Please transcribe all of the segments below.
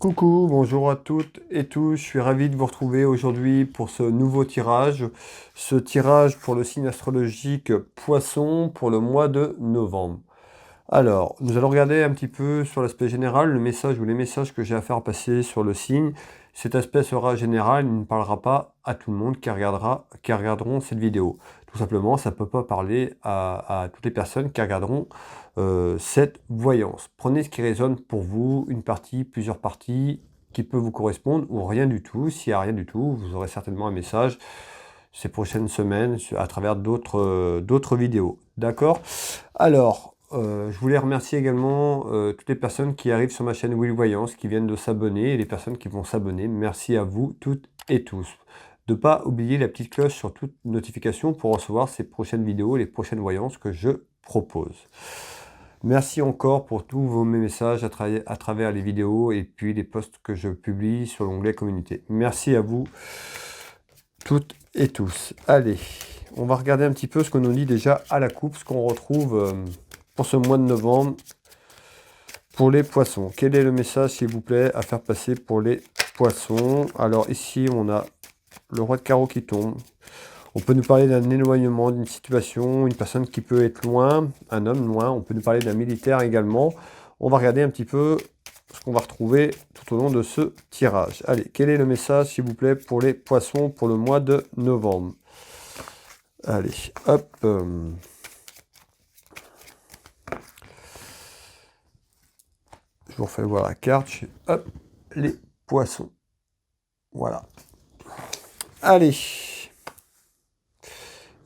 Coucou, bonjour à toutes et tous, je suis ravi de vous retrouver aujourd'hui pour ce nouveau tirage. Ce tirage pour le signe astrologique Poisson pour le mois de novembre. Alors, nous allons regarder un petit peu sur l'aspect général, le message ou les messages que j'ai à faire passer sur le signe. Cet aspect sera général, il ne parlera pas à tout le monde qui regarderont cette vidéo. Tout simplement, ça ne peut pas parler à toutes les personnes qui regarderont cette voyance. Prenez ce qui résonne pour vous, une partie, plusieurs parties, qui peut vous correspondre ou rien du tout. S'il n'y a rien du tout, vous aurez certainement un message ces prochaines semaines à travers d'autres vidéos. D'accord? Alors, je voulais remercier également toutes les personnes qui arrivent sur ma chaîne Will Voyance, qui viennent de s'abonner, et les personnes qui vont s'abonner. Merci à vous toutes et tous. De ne pas oublier la petite cloche sur toute notification pour recevoir ces prochaines vidéos, les prochaines voyances que je propose. Merci encore pour tous vos messages à travers les vidéos et puis les posts que je publie sur l'onglet communauté. Merci à vous toutes et tous. Allez, on va regarder un petit peu ce qu'on nous dit déjà à la coupe, ce qu'on retrouve pour ce mois de novembre pour les poissons. Quel est le message, s'il vous plaît, à faire passer pour les poissons? Alors ici, on a le roi de carreau qui tombe. On peut nous parler d'un éloignement, d'une situation, une personne qui peut être loin, un homme loin. On peut nous parler d'un militaire également. On va regarder un petit peu ce qu'on va retrouver tout au long de ce tirage. Allez, quel est le message, s'il vous plaît, pour les poissons pour le mois de novembre? Allez, hop. Je vous refais voir la carte. Hop, les poissons. Voilà. Allez.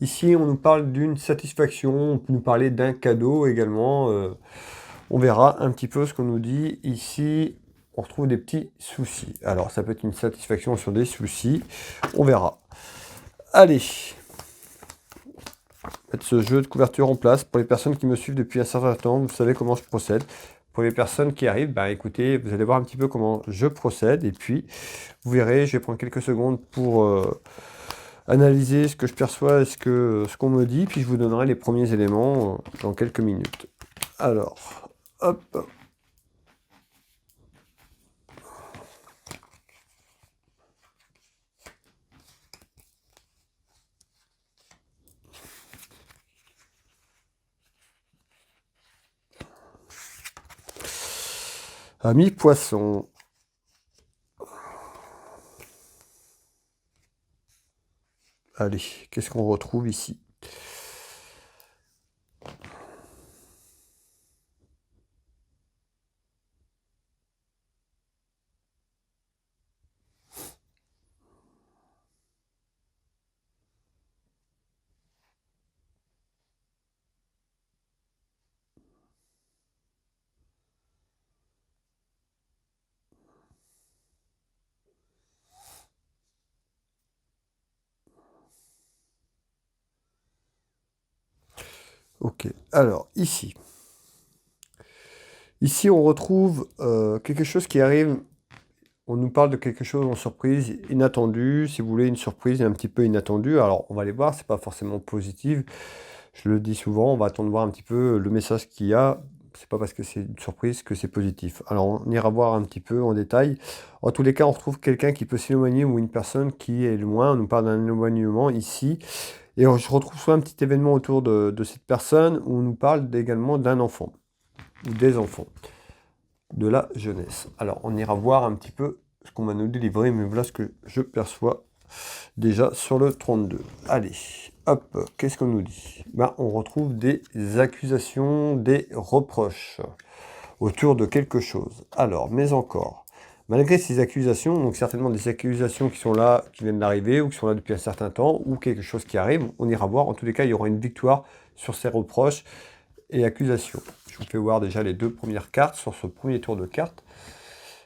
Ici, on nous parle d'une satisfaction. On peut nous parler d'un cadeau également. On verra un petit peu ce qu'on nous dit. Ici, on retrouve des petits soucis. Alors, ça peut être une satisfaction sur des soucis. On verra. Allez. Mettre ce jeu de couverture en place. Pour les personnes qui me suivent depuis un certain temps, vous savez comment je procède. Pour les personnes qui arrivent, bah écoutez, vous allez voir un petit peu comment je procède. Et puis, vous verrez, je vais prendre quelques secondes pour analyser ce que je perçois et ce qu'on me dit. Puis, je vous donnerai les premiers éléments dans quelques minutes. Alors, hop. Ami poisson. Allez, qu'est-ce qu'on retrouve ici? Ok, alors ici. Ici, on retrouve quelque chose qui arrive. On nous parle de quelque chose en surprise inattendue. Si vous voulez, une surprise un petit peu inattendue. Alors, on va aller voir, c'est pas forcément positif. Je le dis souvent, on va attendre voir un petit peu le message qu'il y a. C'est pas parce que c'est une surprise que c'est positif. Alors, on ira voir un petit peu en détail. En tous les cas, on retrouve quelqu'un qui peut s'éloigner ou une personne qui est loin. On nous parle d'un éloignement ici. Et je retrouve soit un petit événement autour de cette personne où on nous parle également d'un enfant ou des enfants, de la jeunesse. Alors, on ira voir un petit peu ce qu'on va nous délivrer, mais voilà ce que je perçois déjà sur le 32. Allez, hop, qu'est-ce qu'on nous dit? Ben, on retrouve des accusations, des reproches autour de quelque chose. Alors, mais encore, malgré ces accusations, donc certainement des accusations qui sont là, qui viennent d'arriver, ou qui sont là depuis un certain temps, ou quelque chose qui arrive, on ira voir. En tous les cas, il y aura une victoire sur ces reproches et accusations. Je vous fais voir déjà les deux premières cartes sur ce premier tour de cartes.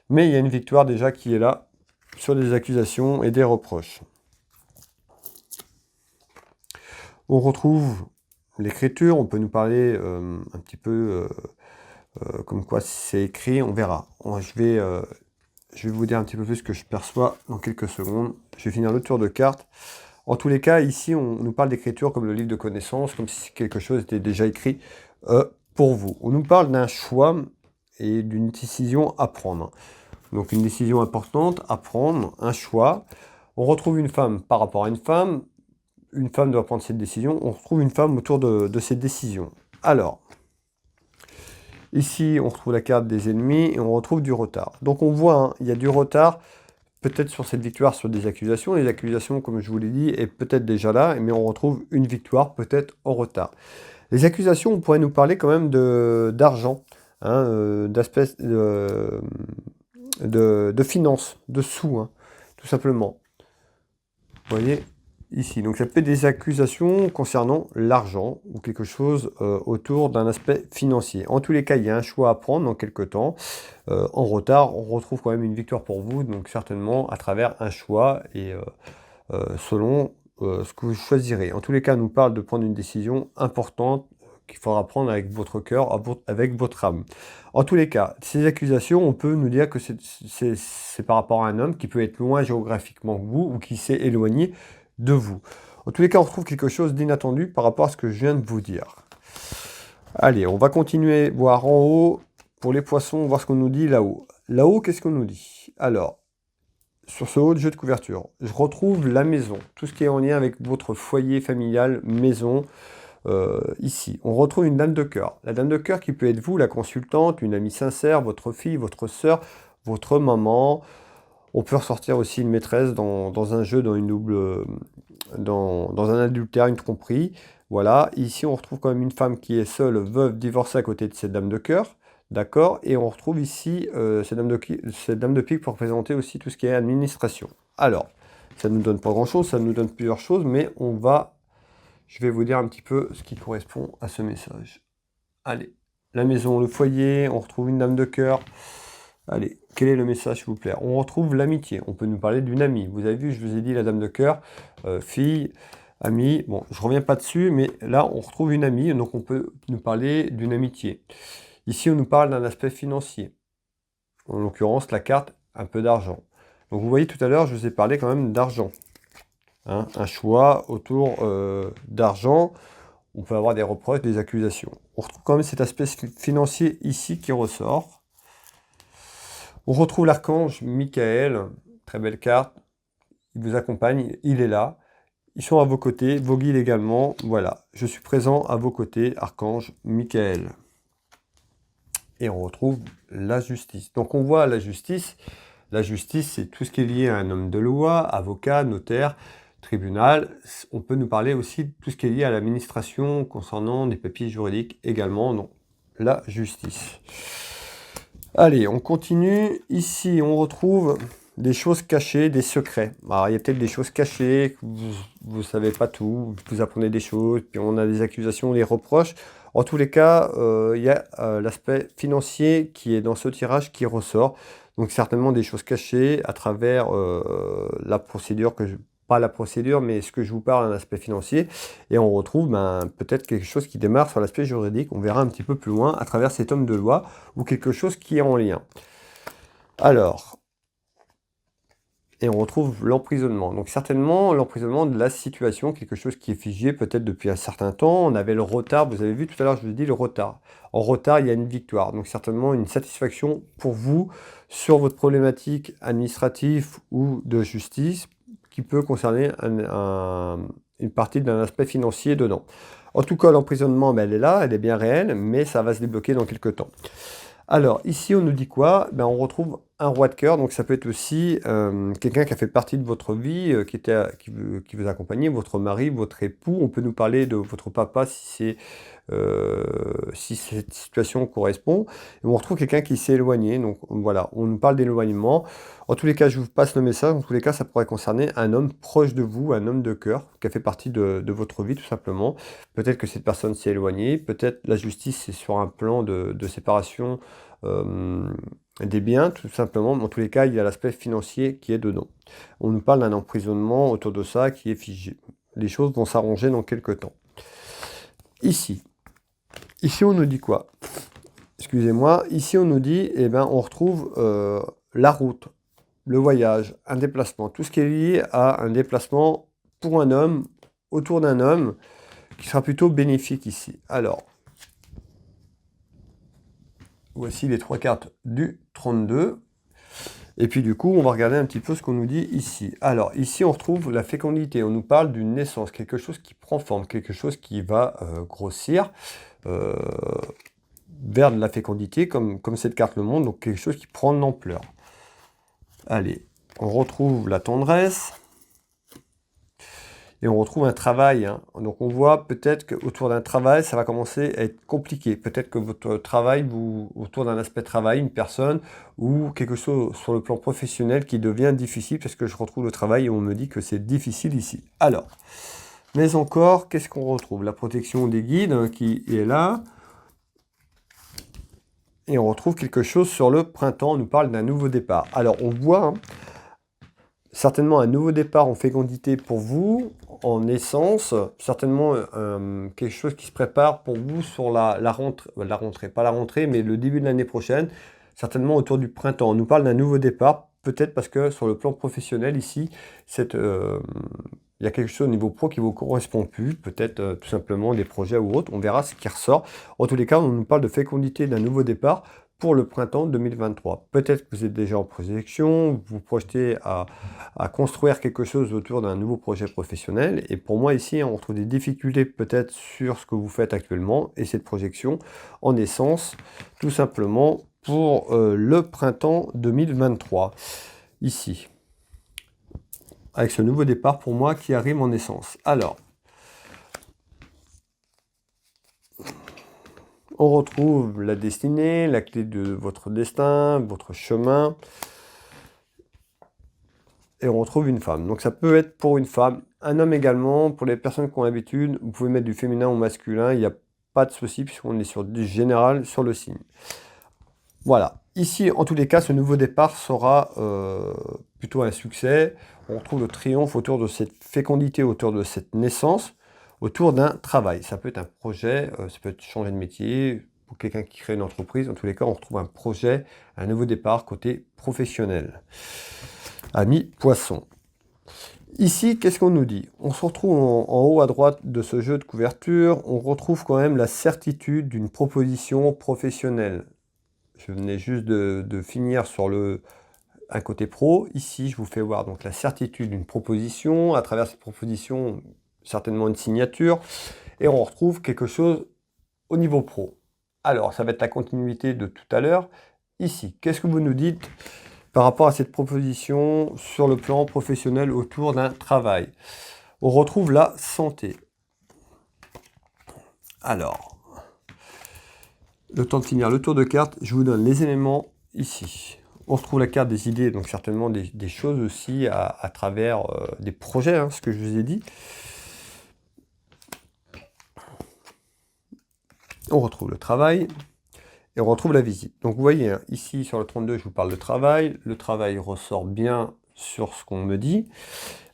Mais il y a une victoire déjà qui est là sur des accusations et des reproches. On retrouve l'écriture, on peut nous parler un petit peu comme quoi c'est écrit, on verra. Je vais vous dire un petit peu plus ce que je perçois dans quelques secondes. Je vais finir le tour de cartes. En tous les cas, ici, on nous parle d'écriture comme le livre de connaissances, comme si quelque chose était déjà écrit pour vous. On nous parle d'un choix et d'une décision à prendre. Donc une décision importante à prendre, un choix. On retrouve une femme par rapport à une femme doit prendre cette décision, on retrouve une femme autour de cette décision. Alors, ici on retrouve la carte des ennemis et on retrouve du retard. Donc on voit, hein, il y a du retard, peut-être sur cette victoire, sur des accusations. Les accusations, comme je vous l'ai dit, est peut-être déjà là, mais on retrouve une victoire peut-être en retard. Les accusations, on pourrait nous parler quand même d'argent, hein, d'aspect de finances, de sous, hein, tout simplement. Vous voyez ici, donc ça peut être des accusations concernant l'argent ou quelque chose autour d'un aspect financier. En tous les cas, il y a un choix à prendre dans quelques temps. En retard, on retrouve quand même une victoire pour vous, donc certainement à travers un choix et selon ce que vous choisirez. En tous les cas, on nous parle de prendre une décision importante qu'il faudra prendre avec votre cœur, avec votre âme. En tous les cas, ces accusations, on peut nous dire que c'est par rapport à un homme qui peut être loin géographiquement que vous ou qui s'est éloigné de vous. En tous les cas, on retrouve quelque chose d'inattendu par rapport à ce que je viens de vous dire. Allez, on va continuer voir en haut pour les poissons, voir ce qu'on nous dit là-haut. Là-haut, qu'est-ce qu'on nous dit? Alors, sur ce haut de jeu de couverture, je retrouve la maison, tout ce qui est en lien avec votre foyer familial, maison. Ici, on retrouve une dame de cœur. La dame de cœur qui peut être vous, la consultante, une amie sincère, votre fille, votre sœur, votre maman. On peut ressortir aussi une maîtresse dans un jeu, dans une double, dans un adultère, une tromperie. Voilà, ici on retrouve quand même une femme qui est seule, veuve, divorcée à côté de cette dame de cœur. D'accord? Et on retrouve ici cette dame de pique pour représenter aussi tout ce qui est administration. Alors, ça ne nous donne pas grand-chose, ça nous donne plusieurs choses, mais je vais vous dire un petit peu ce qui correspond à ce message. Allez, la maison, le foyer, on retrouve une dame de cœur. Allez, quel est le message, s'il vous plaît? On retrouve l'amitié. On peut nous parler d'une amie. Vous avez vu, je vous ai dit la dame de cœur, fille, amie. Bon, je ne reviens pas dessus, mais là, on retrouve une amie, donc on peut nous parler d'une amitié. Ici, on nous parle d'un aspect financier. En l'occurrence, la carte, un peu d'argent. Donc, vous voyez, tout à l'heure, je vous ai parlé quand même d'argent. Hein, un choix autour d'argent. On peut avoir des reproches, des accusations. On retrouve quand même cet aspect financier ici qui ressort. On retrouve l'archange Michael, très belle carte, il vous accompagne, il est là. Ils sont à vos côtés, vos guides également. Voilà, je suis présent à vos côtés, archange Michael. Et on retrouve la justice. Donc on voit la justice, c'est tout ce qui est lié à un homme de loi, avocat, notaire, tribunal. On peut nous parler aussi de tout ce qui est lié à l'administration concernant des papiers juridiques également, donc la justice. Allez, on continue. Ici, on retrouve des choses cachées, des secrets. Alors, il y a peut-être des choses cachées, que vous ne savez pas tout, vous apprenez des choses, puis on a des accusations, des reproches. En tous les cas, il y a l'aspect financier qui est dans ce tirage qui ressort. Donc certainement des choses cachées à travers la procédure pas la procédure, mais ce que je vous parle, un aspect financier. Et on retrouve peut-être quelque chose qui démarre sur l'aspect juridique. On verra un petit peu plus loin à travers cet homme de loi ou quelque chose qui est en lien. Alors, et on retrouve l'emprisonnement. Donc certainement l'emprisonnement de la situation, quelque chose qui est figé peut-être depuis un certain temps. On avait le retard, vous avez vu tout à l'heure, je vous ai dit le retard. En retard, il y a une victoire. Donc certainement une satisfaction pour vous sur votre problématique administrative ou de justice qui peut concerner une partie d'un aspect financier dedans. En tout cas, l'emprisonnement, elle est là, elle est bien réelle, mais ça va se débloquer dans quelques temps. Alors, ici, on nous dit quoi? On retrouve un roi de cœur, donc ça peut être aussi quelqu'un qui a fait partie de votre vie, qui vous accompagnait, votre mari, votre époux. On peut nous parler de votre papa si cette situation correspond. Et on retrouve quelqu'un qui s'est éloigné, donc voilà, on nous parle d'éloignement. En tous les cas, je vous passe le message, en tous les cas, ça pourrait concerner un homme proche de vous, un homme de cœur, qui a fait partie de votre vie, tout simplement. Peut-être que cette personne s'est éloignée, peut-être la justice est sur un plan de séparation des biens, tout simplement. En tous les cas, il y a l'aspect financier qui est dedans. On nous parle d'un emprisonnement autour de ça qui est figé. Les choses vont s'arranger dans quelques temps. Ici, on nous dit quoi? Excusez-moi. Ici, on nous dit, on retrouve la route, le voyage, un déplacement. Tout ce qui est lié à un déplacement pour un homme, autour d'un homme, qui sera plutôt bénéfique ici. Alors, voici les trois cartes du 32. Et puis du coup, on va regarder un petit peu ce qu'on nous dit ici. Alors ici, on retrouve la fécondité. On nous parle d'une naissance, quelque chose qui prend forme, quelque chose qui va grossir euh, vers de la fécondité, comme cette carte le montre, donc quelque chose qui prend de l'ampleur. Allez, on retrouve la tendresse. Et on retrouve un travail. Hein. Donc on voit peut-être qu'autour d'un travail, ça va commencer à être compliqué. Peut-être que votre travail, autour d'un aspect travail, une personne, ou quelque chose sur le plan professionnel qui devient difficile, parce que je retrouve le travail et on me dit que c'est difficile ici. Alors, mais encore, qu'est-ce qu'on retrouve? La protection des guides hein, qui est là. Et on retrouve quelque chose sur le printemps, on nous parle d'un nouveau départ. Alors on voit... Hein, certainement un nouveau départ en fécondité pour vous, en naissance, certainement quelque chose qui se prépare pour vous sur la rentrée, pas la rentrée, mais le début de l'année prochaine, certainement autour du printemps. On nous parle d'un nouveau départ, peut-être parce que sur le plan professionnel ici, il y a quelque chose au niveau pro qui ne vous correspond plus, peut-être tout simplement des projets ou autres, on verra ce qui ressort. En tous les cas, on nous parle de fécondité d'un nouveau départ pour le printemps 2023. Peut-être que vous êtes déjà en projection, vous vous projetez à construire quelque chose autour d'un nouveau projet professionnel. Et pour moi, ici, on retrouve des difficultés peut-être sur ce que vous faites actuellement et cette projection en essence, tout simplement pour le printemps 2023. Ici, avec ce nouveau départ pour moi qui arrive en essence. Alors, on retrouve la destinée, la clé de votre destin, votre chemin. Et on retrouve une femme. Donc ça peut être pour une femme, un homme également. Pour les personnes qui ont l'habitude, vous pouvez mettre du féminin ou masculin. Il n'y a pas de souci puisqu'on est sur du général sur le signe. Voilà. Ici, en tous les cas, ce nouveau départ sera plutôt un succès. On retrouve le triomphe autour de cette fécondité, autour de cette naissance, autour d'un travail. Ça peut être un projet, ça peut être changer de métier, pour quelqu'un qui crée une entreprise. En tous les cas, on retrouve un projet, un nouveau départ côté professionnel. Amis poissons. Ici, qu'est-ce qu'on nous dit? On se retrouve en haut à droite de ce jeu de couverture, on retrouve quand même la certitude d'une proposition professionnelle. Je venais juste de finir sur un côté pro. Ici, je vous fais voir donc la certitude d'une proposition. À travers cette proposition, certainement une signature. Et on retrouve quelque chose au niveau pro. Alors, ça va être la continuité de tout à l'heure. Ici, qu'est-ce que vous nous dites par rapport à cette proposition sur le plan professionnel autour d'un travail? On retrouve la santé. Alors, le temps de finir le tour de carte, je vous donne les éléments ici. On retrouve la carte des idées, donc certainement des choses aussi à travers des projets, hein, ce que je vous ai dit. On retrouve le travail. Et on retrouve la visite. Donc vous voyez, hein, ici sur le 32, je vous parle de travail. Le travail ressort bien sur ce qu'on me dit.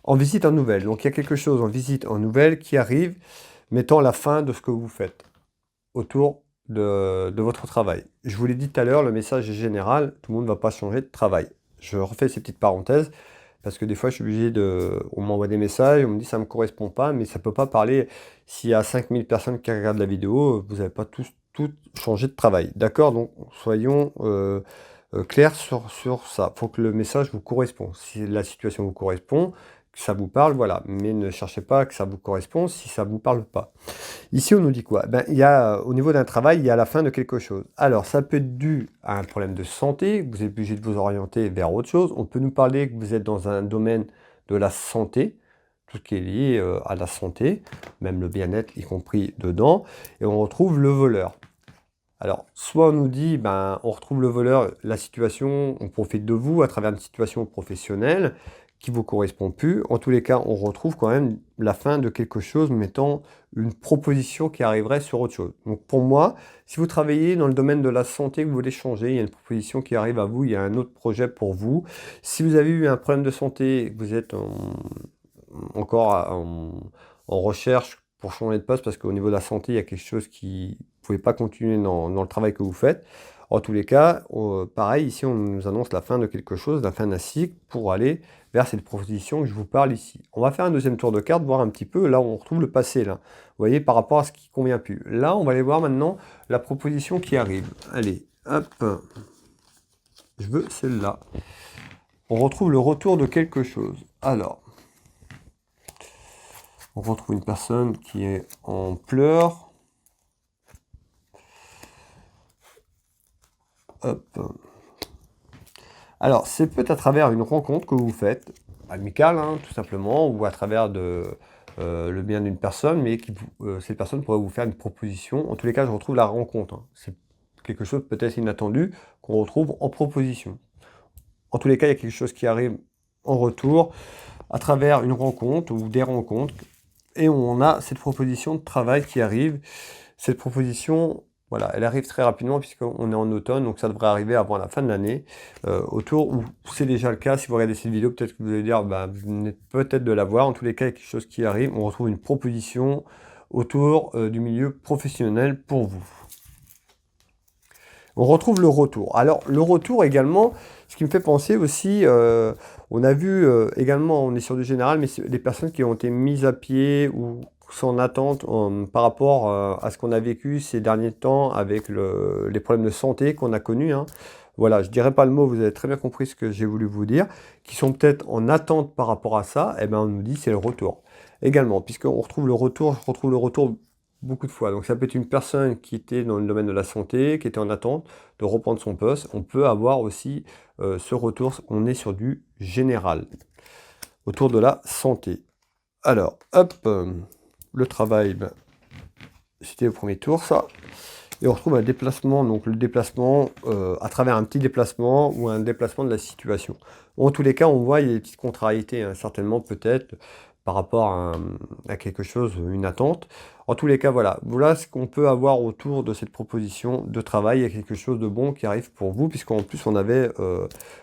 En visite en nouvelle. Donc il y a quelque chose en visite en nouvelle qui arrive, mettant la fin de ce que vous faites autour de votre travail. Je vous l'ai dit tout à l'heure, le message est général. Tout le monde ne va pas changer de travail. Je refais ces petites parenthèses parce que des fois, je suis obligé on m'envoie des messages, on me dit ça ne me correspond pas, mais ça ne peut pas parler. S'il y a 5000 personnes qui regardent la vidéo, vous n'avez pas tous changer de travail. D'accord? Donc, soyons clairs sur ça. Il faut que le message vous corresponde. Si la situation vous correspond, que ça vous parle, voilà. Mais ne cherchez pas que ça vous correspond si ça ne vous parle pas. Ici, on nous dit quoi? Ben, il y a, au niveau d'un travail, il y a la fin de quelque chose. Alors, ça peut être dû à un problème de santé. Vous êtes obligé de vous orienter vers autre chose. On peut nous parler que vous êtes dans un domaine de la santé, tout ce qui est lié à la santé, même le bien-être y compris dedans. Et on retrouve le voleur. Alors, soit on nous dit, ben, on retrouve le voleur, la situation, on profite de vous à travers une situation professionnelle qui ne vous correspond plus. En tous les cas, on retrouve quand même la fin de quelque chose, mettant une proposition qui arriverait sur autre chose. Donc pour moi, si vous travaillez dans le domaine de la santé, que vous voulez changer, il y a une proposition qui arrive à vous, il y a un autre projet pour vous. Si vous avez eu un problème de santé, que vous êtes encore en recherche pour changer de poste, parce qu'au niveau de la santé, il y a quelque chose qui ne pouvez pas continuer dans le travail que vous faites. En tous les cas, pareil, ici, on nous annonce la fin de quelque chose, la fin d'un cycle, pour aller vers cette proposition que je vous parle ici. On va faire un deuxième tour de carte, voir un petit peu, là, on retrouve le passé, là. Vous voyez, par rapport à ce qui ne convient plus. Là, on va aller voir maintenant la proposition qui arrive. Allez, hop. Je veux celle-là. on retrouve le retour de quelque chose. Alors, on retrouve une personne qui est en pleurs. Hop. Alors, c'est peut-être à travers une rencontre que vous faites, amicale, hein, tout simplement, ou à travers le bien d'une personne, mais cette personne pourrait vous faire une proposition. En tous les cas, je retrouve la rencontre, hein. C'est quelque chose peut-être inattendu qu'on retrouve en proposition. En tous les cas, il y a quelque chose qui arrive en retour à travers une rencontre ou des rencontres, et on a cette proposition de travail qui arrive. Cette proposition, voilà, elle arrive très rapidement puisqu'on est en automne, donc ça devrait arriver avant la fin de l'année, autour, ou c'est déjà le cas. Si vous regardez cette vidéo, peut-être que vous allez dire, bah, vous venez peut-être de la voir. En tous les cas, il y a quelque chose qui arrive. On retrouve une proposition autour du milieu professionnel pour vous. On retrouve le retour. Alors, le retour également, ce qui me fait penser aussi, on a vu également, on est sur du général, mais c'est des personnes qui ont été mises à pied ou sont en attente par rapport à ce qu'on a vécu ces derniers temps avec les problèmes de santé qu'on a connus, hein. Voilà, je dirais pas le mot, vous avez très bien compris ce que j'ai voulu vous dire, qui sont peut-être en attente par rapport à ça, et bien on nous dit c'est le retour. Également, puisqu'on retrouve le retour, je retrouve le retour beaucoup de fois. Donc ça peut être une personne qui était dans le domaine de la santé, qui était en attente de reprendre son poste. On peut avoir aussi ce retour, on est sur du général, autour de la santé. Alors, hop, le travail, ben, c'était au premier tour, ça. Et on retrouve un déplacement, donc le déplacement à travers un petit déplacement ou un déplacement de la situation. En tous les cas, on voit il y a des petites contrariétés, hein, certainement peut-être par rapport à quelque chose, une attente. En tous les cas, voilà ce qu'on peut avoir autour de cette proposition de travail. Il y a quelque chose de bon qui arrive pour vous, puisqu'en plus on avait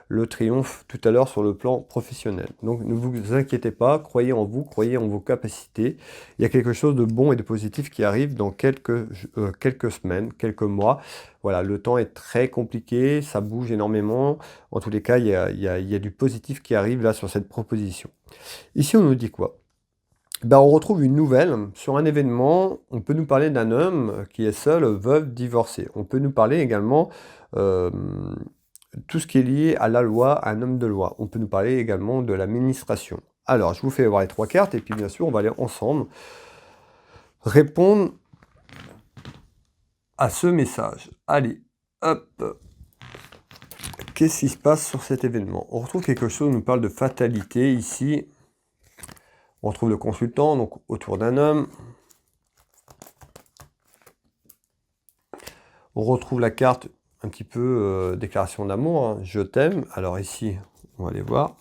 le triomphe tout à l'heure sur le plan professionnel. Donc ne vous inquiétez pas, croyez en vous, croyez en vos capacités. Il y a quelque chose de bon et de positif qui arrive dans quelques semaines, quelques mois. Voilà, le temps est très compliqué, ça bouge énormément. En tous les cas, il y a du positif qui arrive là sur cette proposition. Ici, on nous dit quoi? Ben, on retrouve une nouvelle sur un événement. On peut nous parler d'un homme qui est seul, veuf, divorcé. On peut nous parler également euh, tout ce qui est lié à la loi, un homme de loi. On peut nous parler également de l'administration. Alors, je vous fais voir les trois cartes et puis bien sûr, on va aller ensemble répondre à ce message. Allez, hop. Qu'est-ce qui se passe sur cet événement? On retrouve quelque chose, on nous parle de fatalité ici. On retrouve le consultant, donc autour d'un homme. On retrouve la carte un petit peu déclaration d'amour, hein, je t'aime. Alors ici, on va aller voir.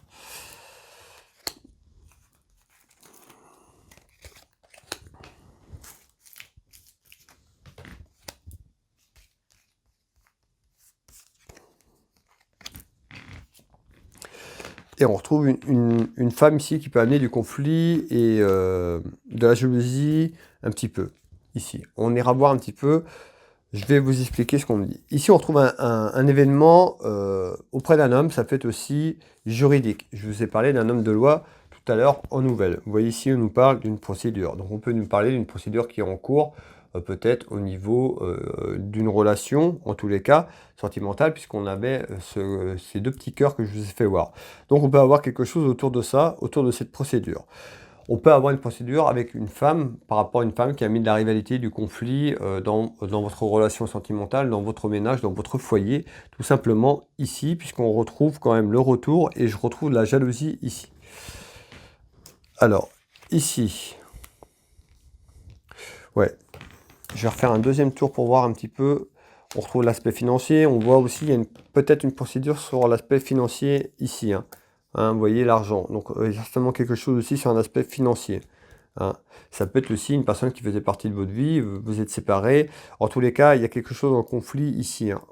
Et on retrouve une femme ici qui peut amener du conflit et de la jalousie un petit peu. Ici, on ira voir un petit peu. Je vais vous expliquer ce qu'on me dit. Ici, on retrouve un événement auprès d'un homme. Ça peut être aussi juridique. Je vous ai parlé d'un homme de loi tout à l'heure en nouvelle. Vous voyez ici, on nous parle d'une procédure. Donc, on peut nous parler d'une procédure qui est en cours, peut-être au niveau d'une relation, en tous les cas, sentimentale, puisqu'on avait ces deux petits cœurs que je vous ai fait voir. Donc, on peut avoir quelque chose autour de ça, autour de cette procédure. On peut avoir une procédure avec une femme, par rapport à une femme qui a mis de la rivalité, du conflit dans votre relation sentimentale, dans votre ménage, dans votre foyer, tout simplement ici, puisqu'on retrouve quand même le retour, et je retrouve la jalousie ici. Alors, ici, ouais, je vais refaire un deuxième tour pour voir un petit peu. On retrouve l'aspect financier, on voit aussi, il y a peut-être une procédure sur l'aspect financier ici, hein. Hein, vous voyez l'argent, donc il y a certainement quelque chose aussi sur un aspect financier. Hein. Ça peut être aussi une personne qui faisait partie de votre vie, vous êtes séparés. En tous les cas, il y a quelque chose en conflit ici, hein,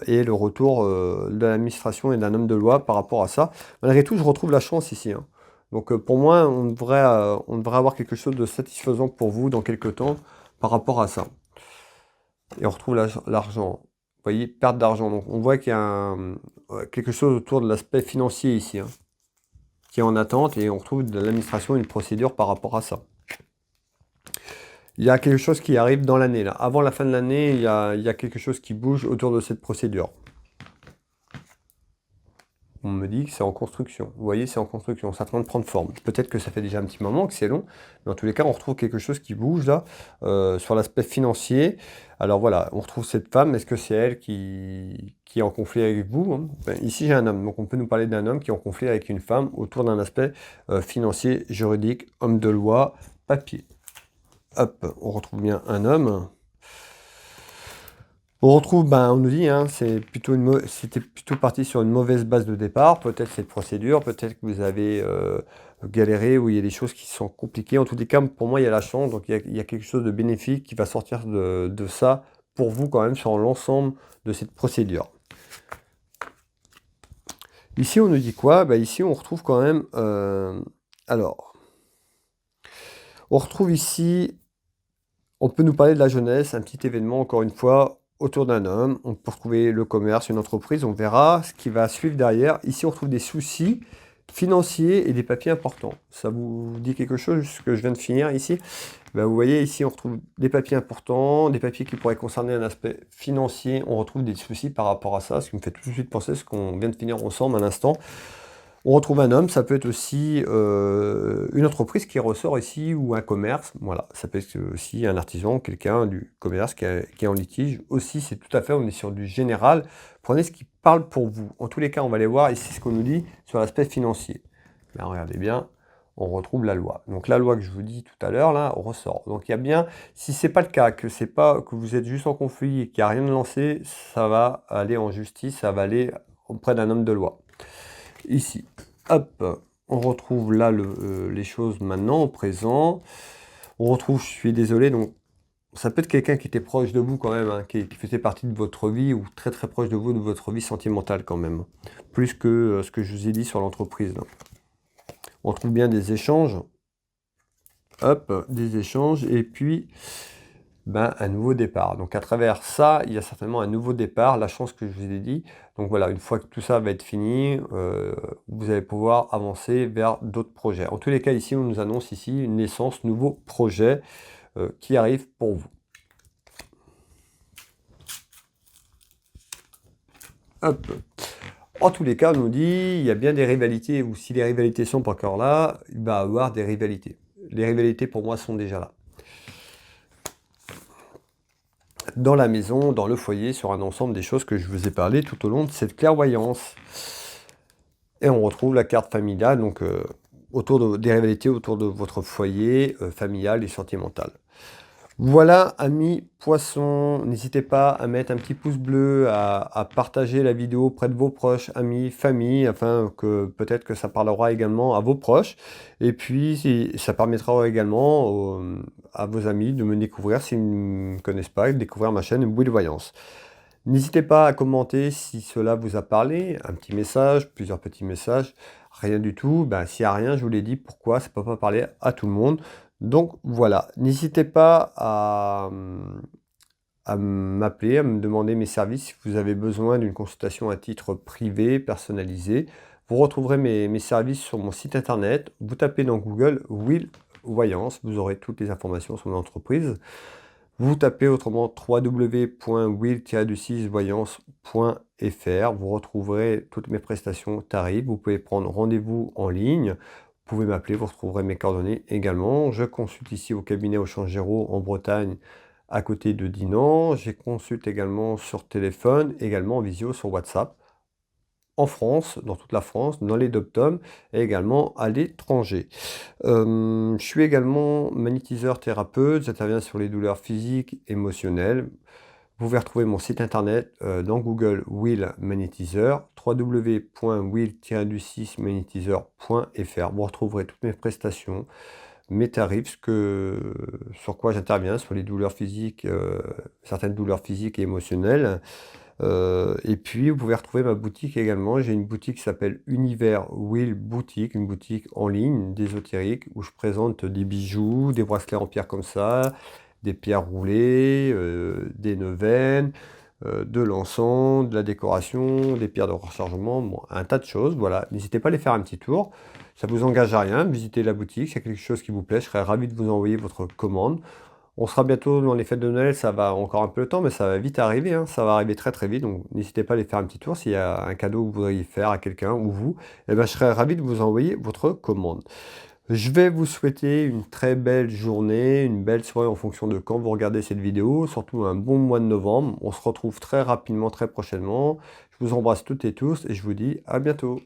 et le retour de l'administration et d'un homme de loi par rapport à ça. Malgré tout, je retrouve la chance ici, hein. Donc pour moi, on devrait avoir quelque chose de satisfaisant pour vous dans quelques temps par rapport à ça. Et on retrouve l'argent. Vous voyez, perte d'argent. Donc on voit qu'il y a quelque chose autour de l'aspect financier ici, hein, qui est en attente, et on retrouve de l'administration une procédure par rapport à ça. Il y a quelque chose qui arrive dans l'année, là. Avant la fin de l'année, il y a quelque chose qui bouge autour de cette procédure. on me dit que c'est en construction. Vous voyez, c'est en construction, c'est en train de prendre forme. Peut-être que ça fait déjà un petit moment que c'est long, mais en tous les cas, on retrouve quelque chose qui bouge là, sur l'aspect financier. Alors voilà, on retrouve cette femme, est-ce que c'est elle qui est en conflit avec vous, hein? Ben, ici, j'ai un homme, donc on peut nous parler d'un homme qui est en conflit avec une femme autour d'un aspect financier, juridique, homme de loi, papier. Hop, on retrouve bien un homme. On retrouve, ben, on nous dit, hein, c'était plutôt parti sur une mauvaise base de départ. Peut-être cette procédure, peut-être que vous avez galéré, ou il y a des choses qui sont compliquées. En tous les cas, pour moi, il y a la chance, donc il y a quelque chose de bénéfique qui va sortir de ça pour vous quand même sur l'ensemble de cette procédure. Ici, on nous dit quoi? Ben, ici, on retrouve quand même... alors, on retrouve ici... On peut nous parler de la jeunesse, un petit événement, encore une fois, autour d'un homme. On peut retrouver le commerce, une entreprise, on verra ce qui va suivre derrière. Ici, on retrouve des soucis financiers et des papiers importants. Ça vous dit quelque chose, ce que je viens de finir ici? Ben, vous voyez, ici, on retrouve des papiers importants, des papiers qui pourraient concerner un aspect financier. On retrouve des soucis par rapport à ça, ce qui me fait tout de suite penser à ce qu'on vient de finir ensemble à l'instant. On retrouve un homme, ça peut être aussi une entreprise qui ressort ici, ou un commerce. Voilà, ça peut être aussi un artisan, quelqu'un du commerce qui est en litige. Aussi, c'est tout à fait, on est sur du général. Prenez ce qui parle pour vous. En tous les cas, on va aller voir ici ce qu'on nous dit sur l'aspect financier. Là, regardez bien, on retrouve la loi. Donc la loi que je vous dis tout à l'heure, là, on ressort. Donc il y a bien, si c'est pas le cas, que vous êtes juste en conflit et qu'il n'y a rien de lancé, ça va aller en justice, ça va aller auprès d'un homme de loi. Ici, hop, on retrouve là les choses maintenant, au présent. On retrouve, je suis désolé, donc ça peut être quelqu'un qui était proche de vous quand même, hein, qui faisait partie de votre vie, ou très très proche de vous, de votre vie sentimentale quand même. Plus que ce que je vous ai dit sur l'entreprise. On retrouve bien des échanges. Hop, des échanges, et puis... ben, un nouveau départ. Donc à travers ça, il y a certainement un nouveau départ, la chance que je vous ai dit. Donc voilà, une fois que tout ça va être fini, vous allez pouvoir avancer vers d'autres projets. En tous les cas, ici, on nous annonce ici une naissance, nouveau projet qui arrive pour vous. Hop. En tous les cas, on nous dit, il y a bien des rivalités, ou si les rivalités sont pas encore là, il va y avoir des rivalités. Les rivalités, pour moi, sont déjà là. Dans la maison, dans le foyer, sur un ensemble des choses que je vous ai parlé tout au long de cette clairvoyance. Et on retrouve la carte familiale, donc des rivalités autour de votre foyer familial et sentimental. Voilà, amis poissons, n'hésitez pas à mettre un petit pouce bleu, à partager la vidéo auprès de vos proches, amis, famille, afin que peut-être que ça parlera également à vos proches. Et puis, ça permettra également à vos amis de me découvrir, s'ils ne me connaissent pas, de découvrir ma chaîne Bouille de Voyance. N'hésitez pas à commenter si cela vous a parlé, un petit message, plusieurs petits messages, rien du tout. Ben, s'il n'y a rien, je vous l'ai dit, pourquoi ça ne peut pas parler à tout le monde. Donc voilà, n'hésitez pas à m'appeler, à me demander mes services si vous avez besoin d'une consultation à titre privé, personnalisé. Vous retrouverez mes services sur mon site internet. Vous tapez dans Google Will Voyance, vous aurez toutes les informations sur mon entreprise. Vous tapez autrement www.will-voyance.fr. Vous retrouverez toutes mes prestations, tarifs. Vous pouvez prendre rendez-vous en ligne. Vous pouvez m'appeler, vous retrouverez mes coordonnées également. Je consulte ici au cabinet Auchan-Géraud en Bretagne, à côté de Dinan. Je consulte également sur téléphone, également en visio sur WhatsApp, en France, dans toute la France, dans les DOM, et également à l'étranger. Je suis également magnétiseur thérapeute, j'interviens sur les douleurs physiques, émotionnelles. Vous pouvez retrouver mon site internet dans Google Will Magnétiseur, www.will-magnétiseur.fr. Vous retrouverez toutes mes prestations, mes tarifs, sur quoi j'interviens, sur les douleurs physiques, certaines douleurs physiques et émotionnelles. Et puis, vous pouvez retrouver ma boutique également. J'ai une boutique qui s'appelle Univers Will Boutique, une boutique en ligne d'ésotérique où je présente des bijoux, des bracelets en pierre comme ça, des pierres roulées, des neuvaines, de l'encens, de la décoration, des pierres de rechargement, bon, un tas de choses. Voilà, n'hésitez pas à aller faire un petit tour. Ça ne vous engage à rien. Visitez la boutique, c'est quelque chose qui vous plaît. Je serais ravi de vous envoyer votre commande. On sera bientôt dans les fêtes de Noël, ça va encore un peu le temps, mais ça va vite arriver, hein, ça va arriver très très vite, donc n'hésitez pas à aller faire un petit tour s'il y a un cadeau que vous voudriez faire à quelqu'un ou vous, eh ben, je serais ravi de vous envoyer votre commande. Je vais vous souhaiter une très belle journée, une belle soirée en fonction de quand vous regardez cette vidéo, surtout un bon mois de novembre. On se retrouve très rapidement, très prochainement. Je vous embrasse toutes et tous et je vous dis à bientôt.